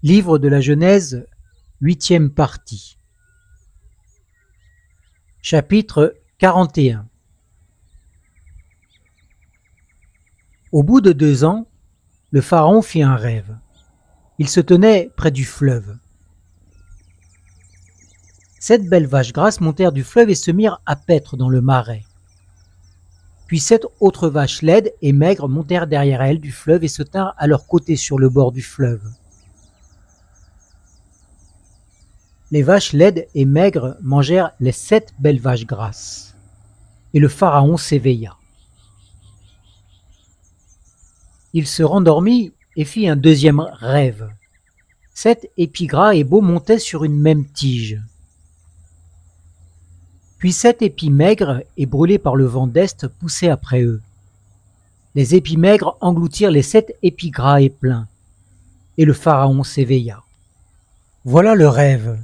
Livre de la Genèse, 8e partie. Chapitre 41. Au bout de 2 ans, le pharaon fit un rêve. Il se tenait près du fleuve. 7 belles vaches grasses montèrent du fleuve et se mirent à paître dans le marais. Puis 7 autres vaches laides et maigres montèrent derrière elles du fleuve et se tinrent à leur côté sur le bord du fleuve. Les vaches laides et maigres mangèrent les 7 belles vaches grasses. Et le pharaon s'éveilla. Il se rendormit et fit un deuxième rêve. 7 épis gras et beaux montaient sur une même tige. Puis 7 épis maigres et brûlés par le vent d'est poussaient après eux. Les épis maigres engloutirent les 7 épis gras et pleins. Et le pharaon s'éveilla. Voilà le rêve.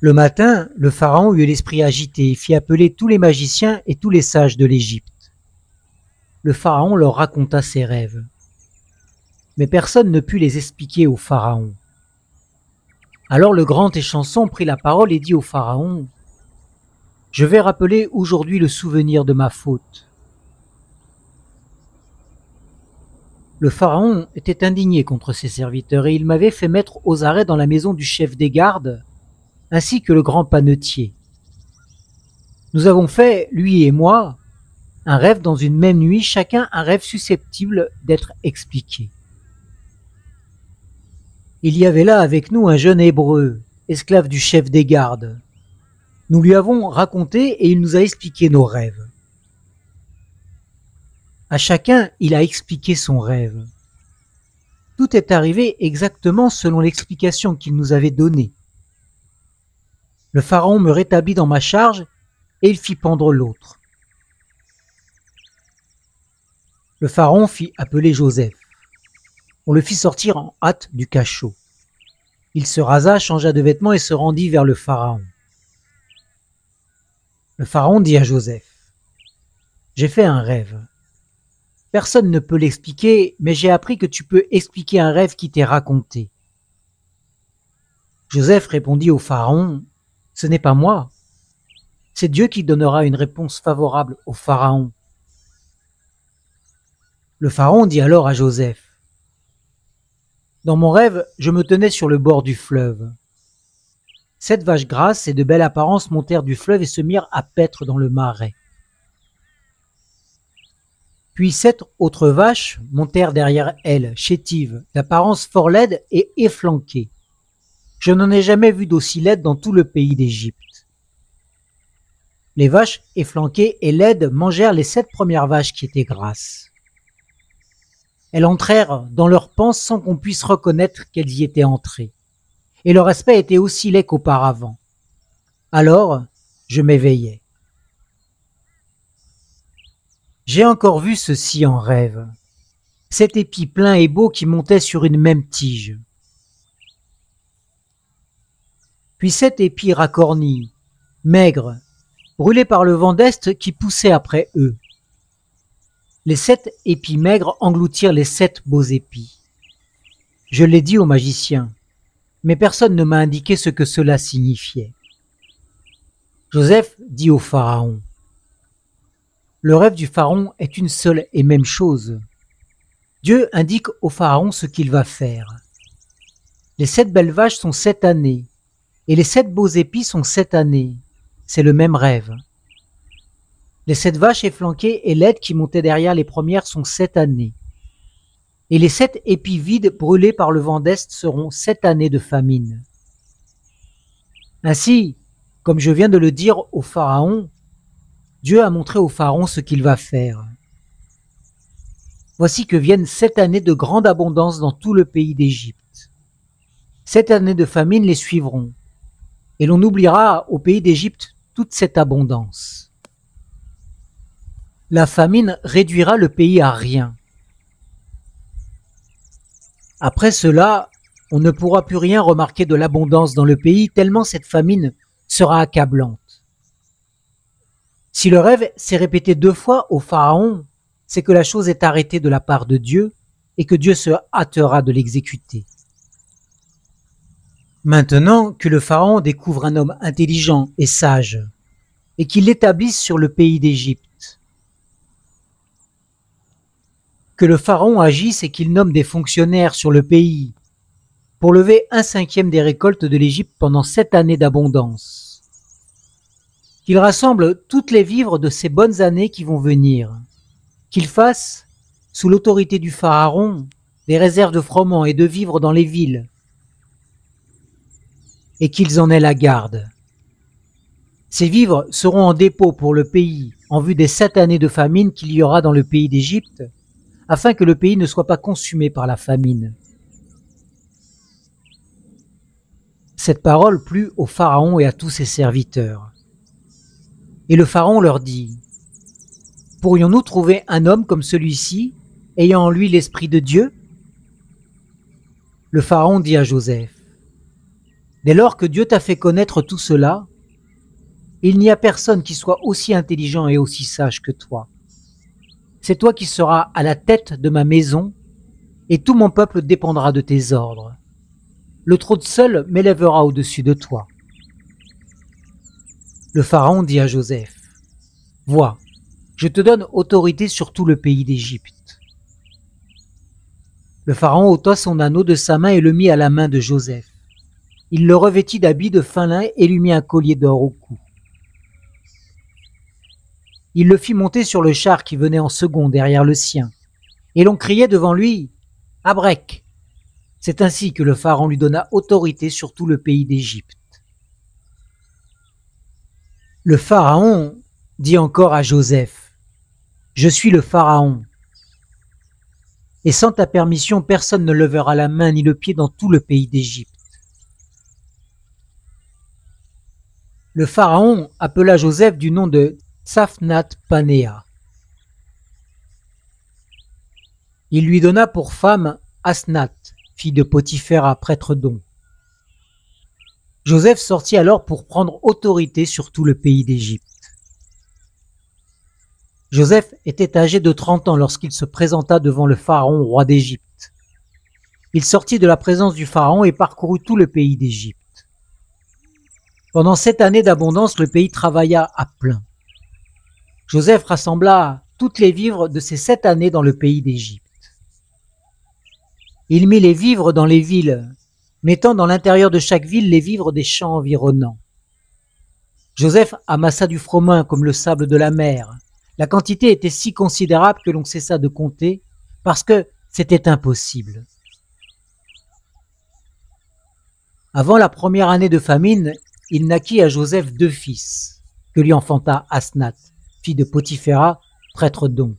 Le matin, le pharaon eut l'esprit agité et fit appeler tous les magiciens et tous les sages de l'Égypte. Le pharaon leur raconta ses rêves. Mais personne ne put les expliquer au pharaon. Alors le grand échanson prit la parole et dit au pharaon : « Je vais rappeler aujourd'hui le souvenir de ma faute. » Le pharaon était indigné contre ses serviteurs et il m'avait fait mettre aux arrêts dans la maison du chef des gardes, ainsi que le grand panetier. Nous avons fait, lui et moi, un rêve dans une même nuit, chacun un rêve susceptible d'être expliqué. Il y avait là avec nous un jeune Hébreu, esclave du chef des gardes. Nous lui avons raconté et il nous a expliqué nos rêves. À chacun, il a expliqué son rêve. Tout est arrivé exactement selon l'explication qu'il nous avait donnée. Le pharaon me rétablit dans ma charge et il fit pendre l'autre. Le pharaon fit appeler Joseph. On le fit sortir en hâte du cachot. Il se rasa, changea de vêtements et se rendit vers le pharaon. Le pharaon dit à Joseph : « J'ai fait un rêve. Personne ne peut l'expliquer, mais j'ai appris que tu peux expliquer un rêve qui t'est raconté. » Joseph répondit au pharaon : « Ce n'est pas moi. C'est Dieu qui donnera une réponse favorable au pharaon. » Le pharaon dit alors à Joseph : « Dans mon rêve, je me tenais sur le bord du fleuve. 7 vaches grasses et de belle apparence montèrent du fleuve et se mirent à paître dans le marais. Puis 7 autres vaches montèrent derrière elles, chétives, d'apparence fort laide et efflanquées. Je n'en ai jamais vu d'aussi laide dans tout le pays d'Égypte. Les vaches efflanquées et laides mangèrent les 7 premières vaches qui étaient grasses. Elles entrèrent dans leurs panses sans qu'on puisse reconnaître qu'elles y étaient entrées. Et leur aspect était aussi laid qu'auparavant. Alors, je m'éveillai. J'ai encore vu ceci en rêve. 7 épis pleins et beaux qui montaient sur une même tige. Puis 7 épis racornis, maigres, brûlés par le vent d'est qui poussait après eux. Les 7 épis maigres engloutirent les 7 beaux épis. Je l'ai dit aux magiciens, mais personne ne m'a indiqué ce que cela signifiait. Joseph dit au pharaon : « Le rêve du pharaon est une seule et même chose. Dieu indique au pharaon ce qu'il va faire. Les 7 belles vaches sont 7 années, et les 7 beaux épis sont 7 années. C'est le même rêve. Les 7 vaches efflanquées et laides qui montaient derrière les premières sont 7 années. Et les 7 épis vides brûlés par le vent d'est seront 7 années de famine. Ainsi, comme je viens de le dire au pharaon, Dieu a montré au pharaon ce qu'il va faire. Voici que viennent 7 années de grande abondance dans tout le pays d'Égypte. 7 années de famine les suivront, et l'on oubliera au pays d'Égypte toute cette abondance. La famine réduira le pays à rien. Après cela, on ne pourra plus rien remarquer de l'abondance dans le pays, tellement cette famine sera accablante. Si le rêve s'est répété 2 fois au pharaon, c'est que la chose est arrêtée de la part de Dieu et que Dieu se hâtera de l'exécuter. Maintenant que le pharaon découvre un homme intelligent et sage, et qu'il l'établisse sur le pays d'Égypte, que le pharaon agisse et qu'il nomme des fonctionnaires sur le pays pour lever 1/5 des récoltes de l'Égypte pendant 7 années d'abondance, qu'il rassemble toutes les vivres de ces bonnes années qui vont venir, qu'il fasse, sous l'autorité du pharaon, des réserves de froment et de vivres dans les villes, et qu'ils en aient la garde. Ces vivres seront en dépôt pour le pays en vue des 7 années de famine qu'il y aura dans le pays d'Égypte, afin que le pays ne soit pas consumé par la famine. Cette parole plut au pharaon et à tous ses serviteurs. Et le pharaon leur dit : pourrions-nous trouver un homme comme celui-ci, ayant en lui l'esprit de Dieu ? Le pharaon dit à Joseph : dès lors que Dieu t'a fait connaître tout cela, il n'y a personne qui soit aussi intelligent et aussi sage que toi. C'est toi qui seras à la tête de ma maison, et tout mon peuple dépendra de tes ordres. Le trône seul m'élèvera au-dessus de toi. Le pharaon dit à Joseph : vois, je te donne autorité sur tout le pays d'Égypte. Le pharaon ôta son anneau de sa main et le mit à la main de Joseph. Il le revêtit d'habits de fin lin et lui mit un collier d'or au cou. Il le fit monter sur le char qui venait en second derrière le sien, et l'on criait devant lui : Abrek ! C'est ainsi que le pharaon lui donna autorité sur tout le pays d'Égypte. Le pharaon dit encore à Joseph : je suis le pharaon, et sans ta permission, personne ne lèvera la main ni le pied dans tout le pays d'Égypte. Le pharaon appela Joseph du nom de Tsaphnath-Panéa. Il lui donna pour femme Asnath, fille de Potiphéra, prêtre d'On. Joseph sortit alors pour prendre autorité sur tout le pays d'Égypte. Joseph était âgé de 30 ans lorsqu'il se présenta devant le pharaon, roi d'Égypte. Il sortit de la présence du pharaon et parcourut tout le pays d'Égypte. Pendant 7 années d'abondance, le pays travailla à plein. Joseph rassembla toutes les vivres de ces 7 années dans le pays d'Égypte. Il mit les vivres dans les villes, mettant dans l'intérieur de chaque ville les vivres des champs environnants. Joseph amassa du froment comme le sable de la mer. La quantité était si considérable que l'on cessa de compter, parce que c'était impossible. Avant la première année de famine, il naquit à Joseph 2 fils, que lui enfanta Asnath, fille de Potiphéra, prêtre d'On.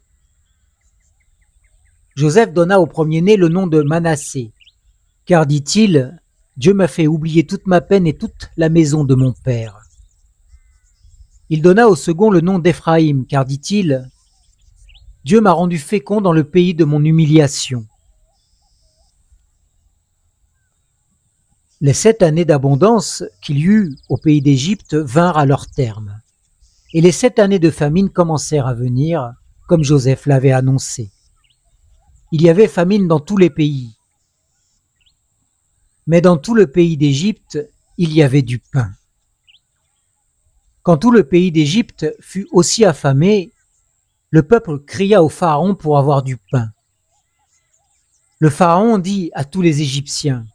Joseph donna au premier-né le nom de Manassé, car, dit-il, Dieu m'a fait oublier toute ma peine et toute la maison de mon père. Il donna au second le nom d'Éphraïm, car, dit-il, Dieu m'a rendu fécond dans le pays de mon humiliation. Les 7 années d'abondance qu'il y eut au pays d'Égypte vinrent à leur terme, et les 7 années de famine commencèrent à venir, comme Joseph l'avait annoncé. Il y avait famine dans tous les pays, mais dans tout le pays d'Égypte, il y avait du pain. Quand tout le pays d'Égypte fut aussi affamé, le peuple cria au pharaon pour avoir du pain. Le pharaon dit à tous les Égyptiens :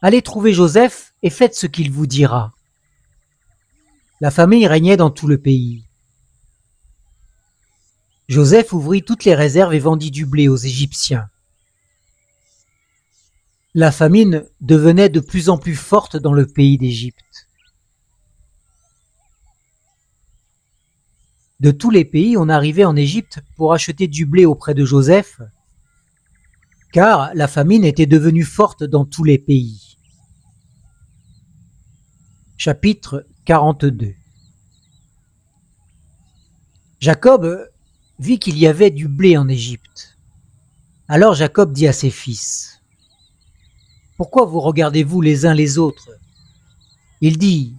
allez trouver Joseph et faites ce qu'il vous dira. La famine régnait dans tout le pays. Joseph ouvrit toutes les réserves et vendit du blé aux Égyptiens. La famine devenait de plus en plus forte dans le pays d'Égypte. De tous les pays, on arrivait en Égypte pour acheter du blé auprès de Joseph, car la famine était devenue forte dans tous les pays. Chapitre 42. Jacob vit qu'il y avait du blé en Égypte. Alors Jacob dit à ses fils : pourquoi vous regardez-vous les uns les autres ? Il dit :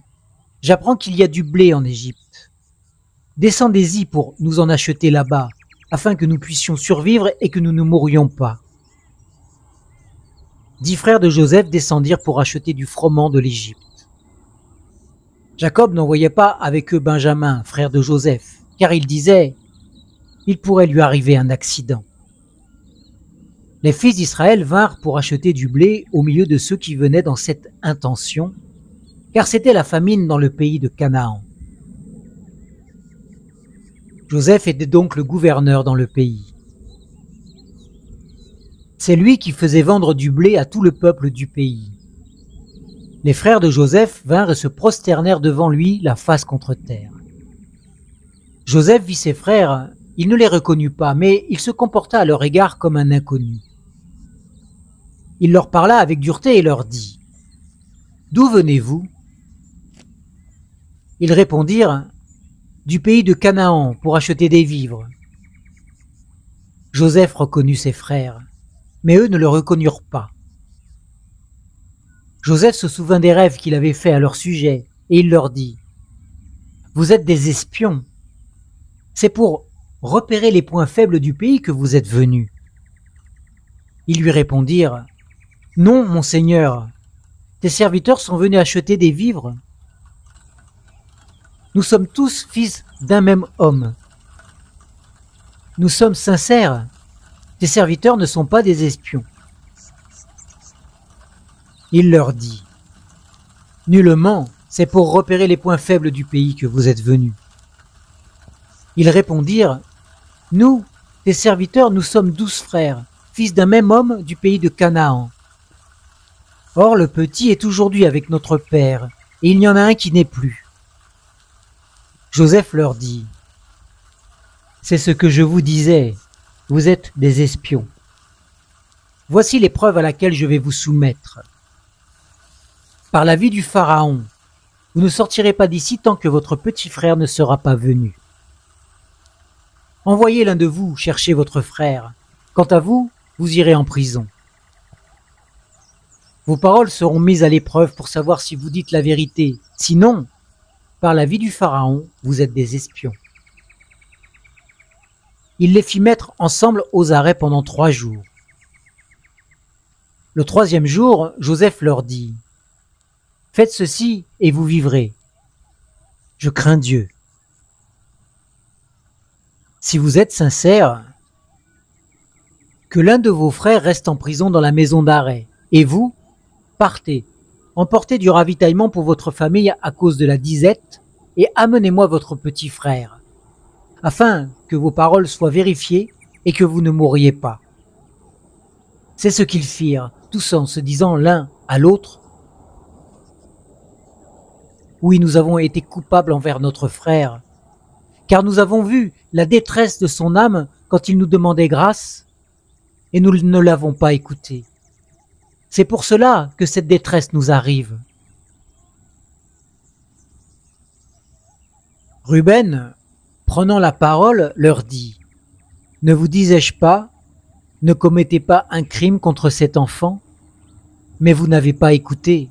j'apprends qu'il y a du blé en Égypte. Descendez-y pour nous en acheter là-bas, afin que nous puissions survivre et que nous ne mourions pas. 10 frères de Joseph descendirent pour acheter du froment de l'Égypte. Jacob n'envoyait pas avec eux Benjamin, frère de Joseph, car il disait « Il pourrait lui arriver un accident ». Les fils d'Israël vinrent pour acheter du blé au milieu de ceux qui venaient dans cette intention, car c'était la famine dans le pays de Canaan. Joseph était donc le gouverneur dans le pays. C'est lui qui faisait vendre du blé à tout le peuple du pays. Les frères de Joseph vinrent et se prosternèrent devant lui, la face contre terre. Joseph vit ses frères, il ne les reconnut pas, mais il se comporta à leur égard comme un inconnu. Il leur parla avec dureté et leur dit « D'où venez-vous » Ils répondirent « Du pays de Canaan pour acheter des vivres. » Joseph reconnut ses frères, mais eux ne le reconnurent pas. Joseph se souvint des rêves qu'il avait faits à leur sujet, et il leur dit « Vous êtes des espions. C'est pour repérer les points faibles du pays que vous êtes venus. » Ils lui répondirent « Non, mon Seigneur, tes serviteurs sont venus acheter des vivres. Nous sommes tous fils d'un même homme. Nous sommes sincères. Tes serviteurs ne sont pas des espions. » Il leur dit « Nullement, c'est pour repérer les points faibles du pays que vous êtes venus. » Ils répondirent « Nous, tes serviteurs, nous sommes 12 frères, fils d'un même homme du pays de Canaan. Or le petit est aujourd'hui avec notre père, et il y en a un qui n'est plus. » Joseph leur dit « C'est ce que je vous disais, vous êtes des espions. Voici l'épreuve à laquelle je vais vous soumettre. Par la vie du Pharaon, vous ne sortirez pas d'ici tant que votre petit frère ne sera pas venu. Envoyez l'un de vous chercher votre frère. Quant à vous, vous irez en prison. Vos paroles seront mises à l'épreuve pour savoir si vous dites la vérité. Sinon, par la vie du Pharaon, vous êtes des espions. » Il les fit mettre ensemble aux arrêts pendant 3 jours. Le 3e jour, Joseph leur dit « Faites ceci et vous vivrez. Je crains Dieu. Si vous êtes sincères, que l'un de vos frères reste en prison dans la maison d'arrêt, et vous, partez, emportez du ravitaillement pour votre famille à cause de la disette, et amenez-moi votre petit frère, afin que vos paroles soient vérifiées et que vous ne mouriez pas. » C'est ce qu'ils firent, tous en se disant l'un à l'autre « Oui, nous avons été coupables envers notre frère, car nous avons vu la détresse de son âme quand il nous demandait grâce, et nous ne l'avons pas écouté. C'est pour cela que cette détresse nous arrive. » Ruben, prenant la parole, leur dit « Ne vous disais-je pas, ne commettez pas un crime contre cet enfant, mais vous n'avez pas écouté.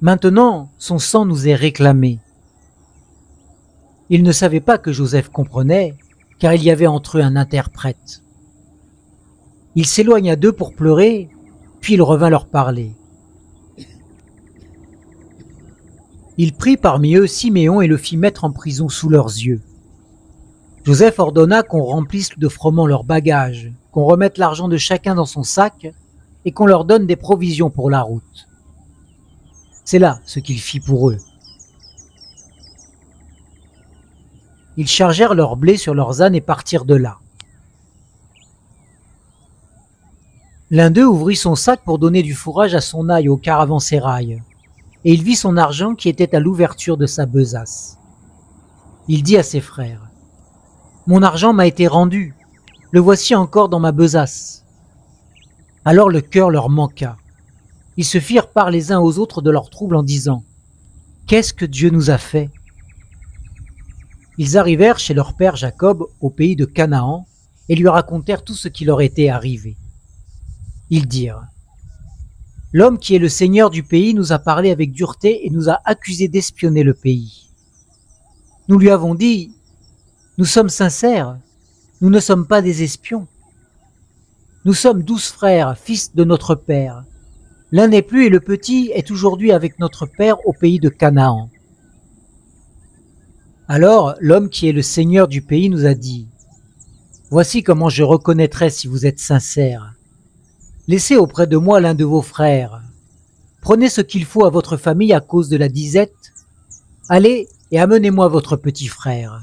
Maintenant, son sang nous est réclamé. » Ils ne savaient pas que Joseph comprenait, car il y avait entre eux un interprète. Il s'éloigna d'eux pour pleurer, puis il revint leur parler. Il prit parmi eux Siméon et le fit mettre en prison sous leurs yeux. Joseph ordonna qu'on remplisse de froment leurs bagages, qu'on remette l'argent de chacun dans son sac et qu'on leur donne des provisions pour la route. C'est là ce qu'il fit pour eux. Ils chargèrent leur blé sur leurs ânes et partirent de là. L'un d'eux ouvrit son sac pour donner du fourrage à son ail au caravansérail, et il vit son argent qui était à l'ouverture de sa besace. Il dit à ses frères « Mon argent m'a été rendu, le voici encore dans ma besace. » Alors le cœur leur manqua. Ils se firent part les uns aux autres de leur trouble en disant « Qu'est-ce que Dieu nous a fait ?» Ils arrivèrent chez leur père Jacob au pays de Canaan et lui racontèrent tout ce qui leur était arrivé. Ils dirent « L'homme qui est le seigneur du pays nous a parlé avec dureté et nous a accusés d'espionner le pays. Nous lui avons dit « Nous sommes sincères, nous ne sommes pas des espions. Nous sommes 12 frères, fils de notre père, L'un n'est plus et le petit est aujourd'hui avec notre père au pays de Canaan. » Alors l'homme qui est le seigneur du pays nous a dit: « Voici comment je reconnaîtrai si vous êtes sincères. Laissez auprès de moi l'un de vos frères. Prenez ce qu'il faut à votre famille à cause de la disette. Allez et amenez-moi votre petit frère.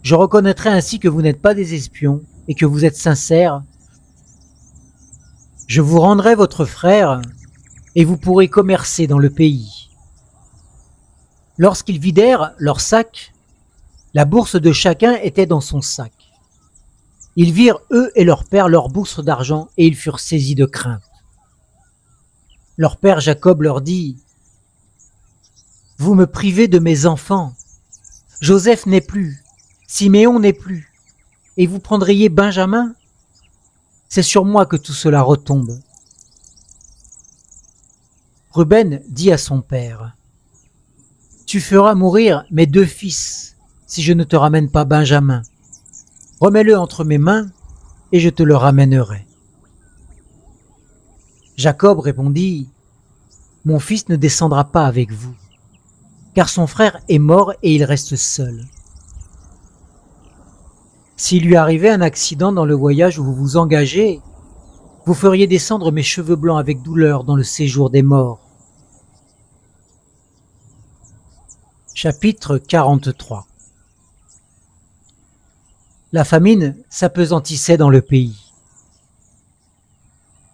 Je reconnaîtrai ainsi que vous n'êtes pas des espions et que vous êtes sincères. Je vous rendrai votre frère et vous pourrez commercer dans le pays. » Lorsqu'ils vidèrent leur sac, la bourse de chacun était dans son sac. Ils virent, eux et leur père, leur bourse d'argent, et ils furent saisis de crainte. Leur père Jacob leur dit: « Vous me privez de mes enfants. Joseph n'est plus, Siméon n'est plus, et vous prendriez Benjamin? C'est sur moi que tout cela retombe. » Ruben dit à son père: « Tu feras mourir mes 2 fils si je ne te ramène pas Benjamin. Remets-le entre mes mains et je te le ramènerai. » Jacob répondit: « Mon fils ne descendra pas avec vous, car son frère est mort et il reste seul. S'il lui arrivait un accident dans le voyage où vous vous engagez, vous feriez descendre mes cheveux blancs avec douleur dans le séjour des morts. » Chapitre 43. La famine s'apesantissait dans le pays.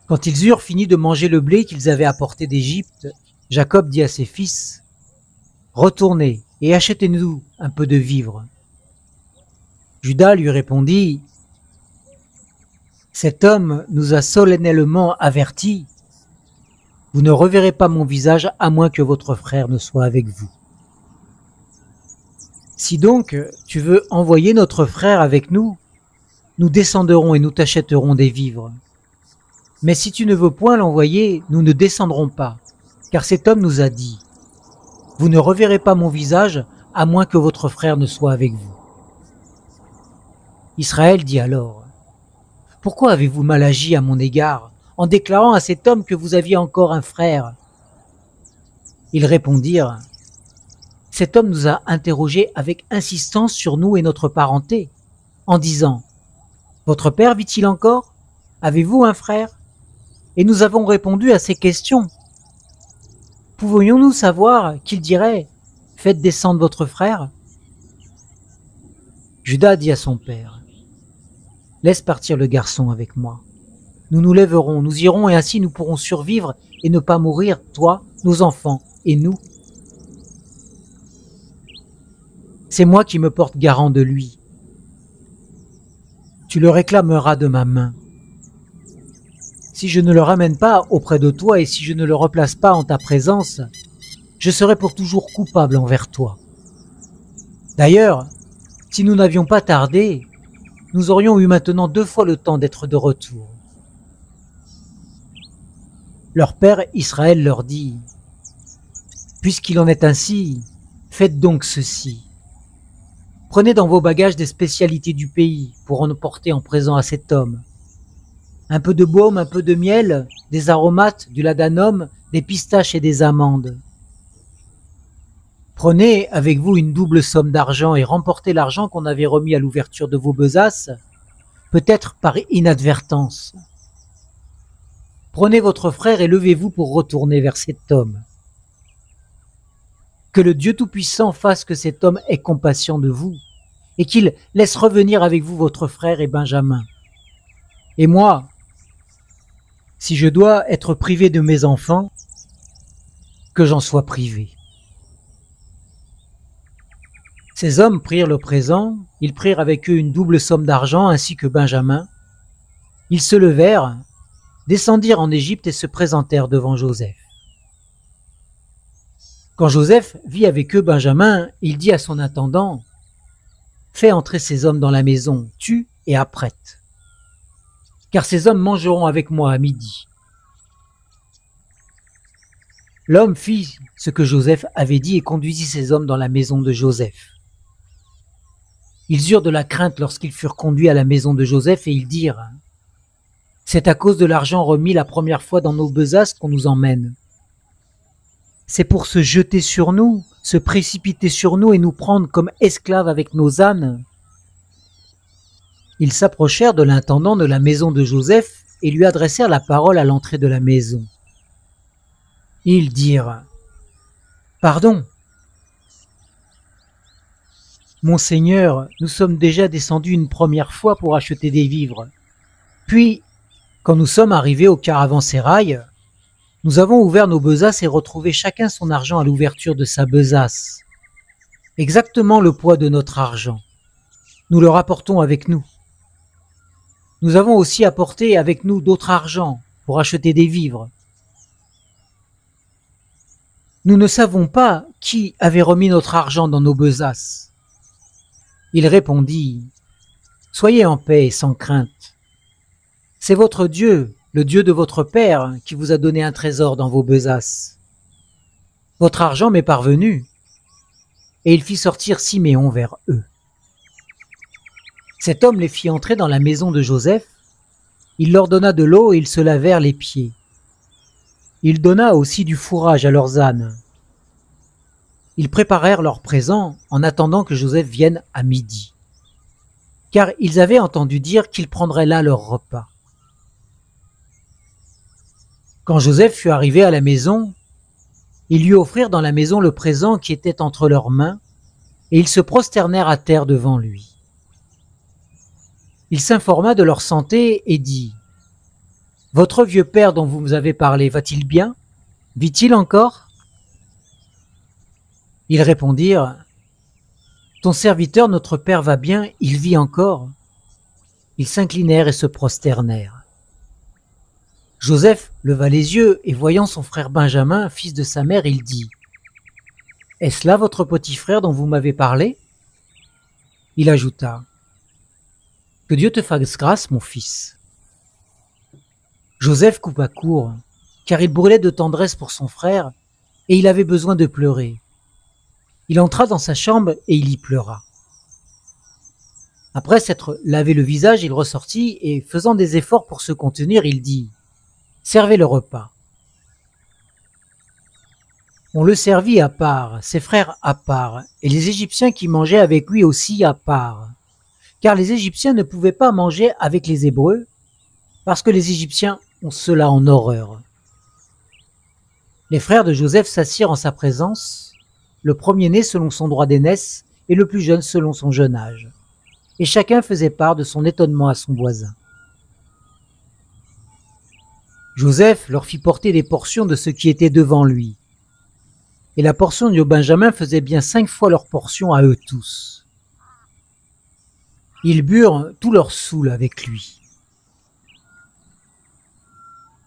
Quand ils eurent fini de manger le blé qu'ils avaient apporté d'Égypte, Jacob dit à ses fils: « Retournez et achetez-nous un peu de vivres. » Juda lui répondit: « Cet homme nous a solennellement avertis. Vous ne reverrez pas mon visage à moins que votre frère ne soit avec vous. Si donc tu veux envoyer notre frère avec nous, nous descendrons et nous t'achèterons des vivres. Mais si tu ne veux point l'envoyer, nous ne descendrons pas, car cet homme nous a dit: vous ne reverrez pas mon visage à moins que votre frère ne soit avec vous. » Israël dit alors: « Pourquoi avez-vous mal agi à mon égard, en déclarant à cet homme que vous aviez encore un frère? » Ils répondirent: « Cet homme nous a interrogés avec insistance sur nous et notre parenté, en disant: votre père vit-il encore? Avez-vous un frère? Et nous avons répondu à ces questions. Pouvons-nous savoir qu'il dirait: faites descendre votre frère? » Juda dit à son père: « Laisse partir le garçon avec moi. Nous nous lèverons, nous irons, et ainsi nous pourrons survivre et ne pas mourir, toi, nos enfants et nous. C'est moi qui me porte garant de lui. Tu le réclameras de ma main. Si je ne le ramène pas auprès de toi et si je ne le replace pas en ta présence, je serai pour toujours coupable envers toi. D'ailleurs, si nous n'avions pas tardé, nous aurions eu maintenant 2 fois le temps d'être de retour. » Leur père Israël leur dit: « Puisqu'il en est ainsi, faites donc ceci. Prenez dans vos bagages des spécialités du pays pour en porter en présent à cet homme. Un peu de baume, un peu de miel, des aromates, du ladanum, des pistaches et des amandes. Prenez avec vous une double somme d'argent et remportez l'argent qu'on avait remis à l'ouverture de vos besaces, peut-être par inadvertance. Prenez votre frère et levez-vous pour retourner vers cet homme. Que le Dieu Tout-Puissant fasse que cet homme ait compassion de vous, et qu'il laisse revenir avec vous votre frère et Benjamin. Et moi, si je dois être privé de mes enfants, que j'en sois privé. » Ces hommes prirent le présent, ils prirent avec eux une double somme d'argent ainsi que Benjamin. Ils se levèrent, descendirent en Égypte et se présentèrent devant Joseph. Quand Joseph vit avec eux Benjamin, il dit à son intendant: « Fais entrer ces hommes dans la maison, tue et apprête. Car ces hommes mangeront avec moi à midi. » L'homme fit ce que Joseph avait dit et conduisit ces hommes dans la maison de Joseph. Ils eurent de la crainte lorsqu'ils furent conduits à la maison de Joseph et ils dirent: C'est à cause de l'argent remis la première fois dans nos besaces qu'on nous emmène. C'est pour se jeter sur nous, se précipiter sur nous et nous prendre comme esclaves avec nos ânes. » Ils s'approchèrent de l'intendant de la maison de Joseph et lui adressèrent la parole à l'entrée de la maison. Ils dirent : « Pardon, Monseigneur, nous sommes déjà descendus une première fois pour acheter des vivres. Puis, quand nous sommes arrivés au caravansérail, nous avons ouvert nos besaces et retrouvé chacun son argent à l'ouverture de sa besace. Exactement le poids de notre argent. Nous le rapportons avec nous. Nous avons aussi apporté avec nous d'autres argents pour acheter des vivres. Nous ne savons pas qui avait remis notre argent dans nos besaces. » Il répondit : « Soyez en paix et sans crainte. C'est votre Dieu, le Dieu de votre Père, qui vous a donné un trésor dans vos besaces. Votre argent m'est parvenu. » Et il fit sortir Siméon vers eux. Cet homme les fit entrer dans la maison de Joseph. Il leur donna de l'eau et ils se lavèrent les pieds. Il donna aussi du fourrage à leurs ânes. Ils préparèrent leurs présents en attendant que Joseph vienne à midi, car ils avaient entendu dire qu'ils prendraient là leur repas. Quand Joseph fut arrivé à la maison, ils lui offrirent dans la maison le présent qui était entre leurs mains, et ils se prosternèrent à terre devant lui. Il s'informa de leur santé et dit : « Votre vieux père dont vous nous avez parlé, va-t-il bien ? Vit-il encore ? » Ils répondirent : « Ton serviteur, notre père, va bien, il vit encore. » Ils s'inclinèrent et se prosternèrent. Joseph leva les yeux et voyant son frère Benjamin, fils de sa mère, il dit : « Est-ce là votre petit frère dont vous m'avez parlé ? » Il ajouta : « Que Dieu te fasse grâce, mon fils. » Joseph coupa court, car il brûlait de tendresse pour son frère, et il avait besoin de pleurer. Il entra dans sa chambre et il y pleura. Après s'être lavé le visage, il ressortit et, faisant des efforts pour se contenir, il dit : « Servez le repas. » On le servit à part, ses frères à part, et les Égyptiens qui mangeaient avec lui aussi à part, car les Égyptiens ne pouvaient pas manger avec les Hébreux, parce que les Égyptiens ont cela en horreur. Les frères de Joseph s'assirent en sa présence, le premier-né selon son droit d'aînesse et le plus jeune selon son jeune âge, et chacun faisait part de son étonnement à son voisin. Joseph leur fit porter des portions de ce qui était devant lui, et la portion de Benjamin faisait bien 5 fois leur portion à eux tous. Ils burent tout leur soûl avec lui.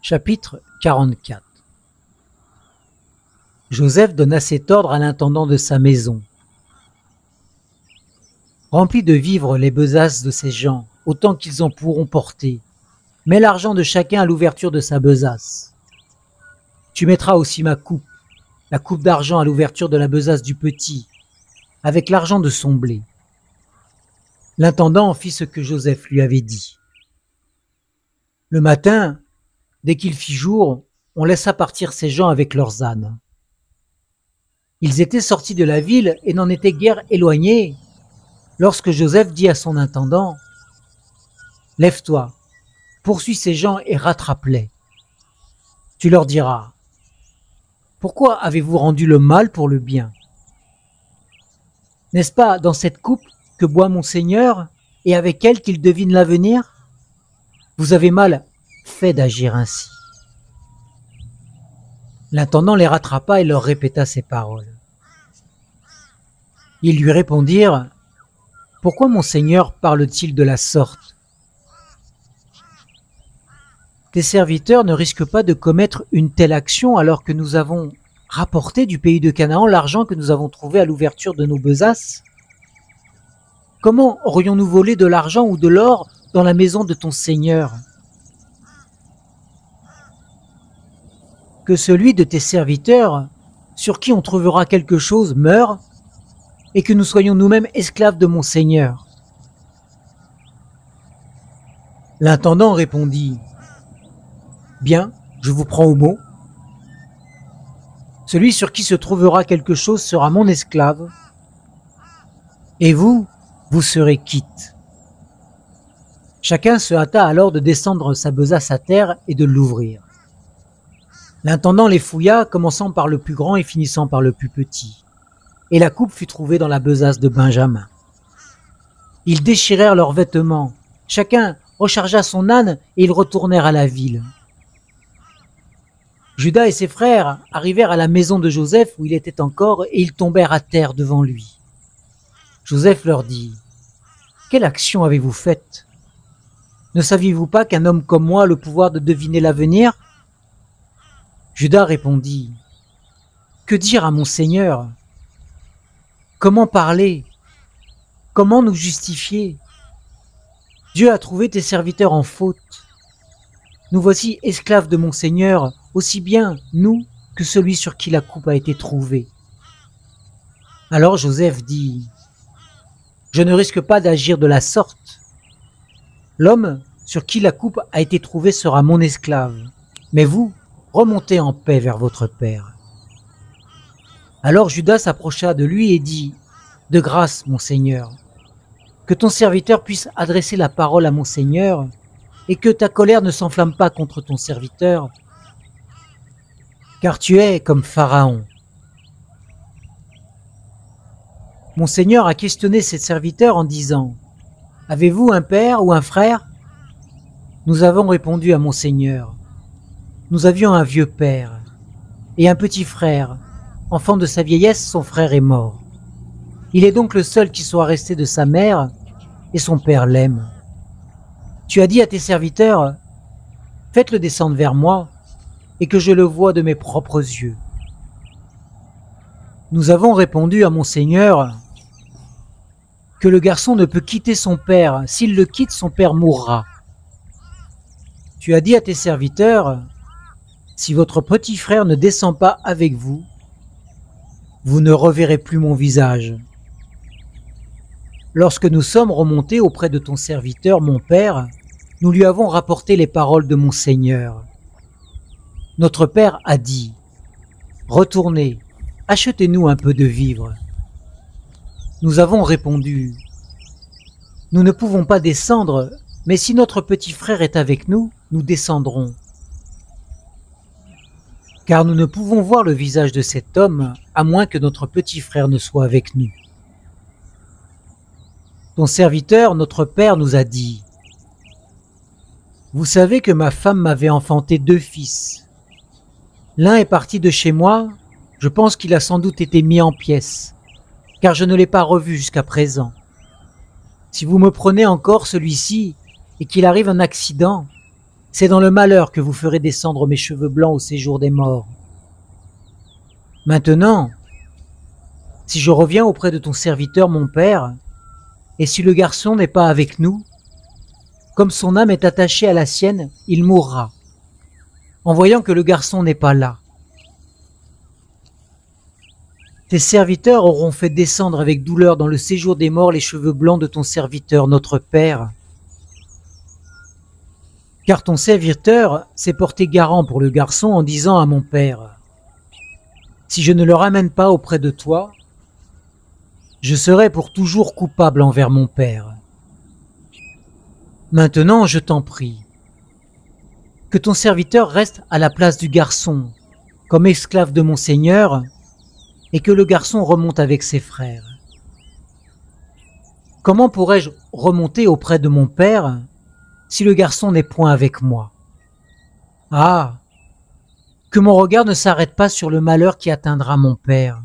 Chapitre 44. Joseph donna cet ordre à l'intendant de sa maison. Remplis de vivres les besaces de ces gens, autant qu'ils en pourront porter. Mets l'argent de chacun à l'ouverture de sa besace. Tu mettras aussi ma coupe, la coupe d'argent à l'ouverture de la besace du petit, avec l'argent de son blé. L'intendant fit ce que Joseph lui avait dit. Le matin, dès qu'il fit jour, on laissa partir ces gens avec leurs ânes. Ils étaient sortis de la ville et n'en étaient guère éloignés, lorsque Joseph dit à son intendant : « Lève-toi, poursuis ces gens et rattrape-les. Tu leur diras : pourquoi avez-vous rendu le mal pour le bien ? N'est-ce pas dans cette coupe que boit mon Seigneur et avec elle qu'il devine l'avenir ? Vous avez mal fait d'agir ainsi. » L'intendant les rattrapa et leur répéta ces paroles. Ils lui répondirent : « Pourquoi mon Seigneur parle-t-il de la sorte ? Tes serviteurs ne risquent pas de commettre une telle action alors que nous avons rapporté du pays de Canaan l'argent que nous avons trouvé à l'ouverture de nos besaces ? Comment aurions-nous volé de l'argent ou de l'or dans la maison de ton Seigneur ? Que celui de tes serviteurs, sur qui on trouvera quelque chose, meure, et que nous soyons nous-mêmes esclaves de mon Seigneur. » L'intendant répondit : Bien, je vous prends au mot. Celui sur qui se trouvera quelque chose sera mon esclave, et vous, vous serez quitte. Chacun se hâta alors de descendre sa besace à terre et de l'ouvrir. L'intendant les fouilla, commençant par le plus grand et finissant par le plus petit, et la coupe fut trouvée dans la besace de Benjamin. Ils déchirèrent leurs vêtements, chacun rechargea son âne et ils retournèrent à la ville. Judas et ses frères arrivèrent à la maison de Joseph où il était encore et ils tombèrent à terre devant lui. Joseph leur dit : « Quelle action avez-vous faite ? Ne saviez-vous pas qu'un homme comme moi a le pouvoir de deviner l'avenir ? » Judas répondit : « Que dire à mon Seigneur ? Comment parler ? Comment nous justifier ? Dieu a trouvé tes serviteurs en faute. Nous voici esclaves de mon Seigneur, aussi bien nous que celui sur qui la coupe a été trouvée. » Alors Joseph dit : « Je ne risque pas d'agir de la sorte. L'homme sur qui la coupe a été trouvée sera mon esclave, mais vous, remontez en paix vers votre père. » Alors Judas s'approcha de lui et dit : « De grâce, mon Seigneur, que ton serviteur puisse adresser la parole à mon Seigneur, et que ta colère ne s'enflamme pas contre ton serviteur, car tu es comme Pharaon. Mon Seigneur a questionné ses serviteurs en disant : « Avez-vous un père ou un frère ? » Nous avons répondu à mon Seigneur : « Nous avions un vieux père et un petit frère. Enfant de sa vieillesse, son frère est mort. Il est donc le seul qui soit resté de sa mère, et son père l'aime. Tu as dit à tes serviteurs : faites-le descendre vers moi, et que je le voie de mes propres yeux. Nous avons répondu à mon Seigneur que le garçon ne peut quitter son père. S'il le quitte, son père mourra. Tu as dit à tes serviteurs : si votre petit frère ne descend pas avec vous, vous ne reverrez plus mon visage. Lorsque nous sommes remontés auprès de ton serviteur, mon père, nous lui avons rapporté les paroles de mon Seigneur. Notre père a dit : retournez, achetez-nous un peu de vivres. Nous avons répondu : nous ne pouvons pas descendre, mais si notre petit frère est avec nous, nous descendrons. Car nous ne pouvons voir le visage de cet homme, à moins que notre petit frère ne soit avec nous. Ton serviteur, notre père, nous a dit : vous savez que ma femme m'avait enfanté 2 fils. L'un est parti de chez moi, je pense qu'il a sans doute été mis en pièces, car je ne l'ai pas revu jusqu'à présent. Si vous me prenez encore celui-ci, et qu'il arrive un accident, c'est dans le malheur que vous ferez descendre mes cheveux blancs au séjour des morts. Maintenant, si je reviens auprès de ton serviteur, mon père, et si le garçon n'est pas avec nous, comme son âme est attachée à la sienne, il mourra, en voyant que le garçon n'est pas là. Tes serviteurs auront fait descendre avec douleur dans le séjour des morts les cheveux blancs de ton serviteur, notre père. Car ton serviteur s'est porté garant pour le garçon en disant à mon père : si je ne le ramène pas auprès de toi, je serai pour toujours coupable envers mon père. Maintenant, je t'en prie, que ton serviteur reste à la place du garçon, comme esclave de mon Seigneur, et que le garçon remonte avec ses frères. Comment pourrais-je remonter auprès de mon père si le garçon n'est point avec moi ? Ah, que mon regard ne s'arrête pas sur le malheur qui atteindra mon père.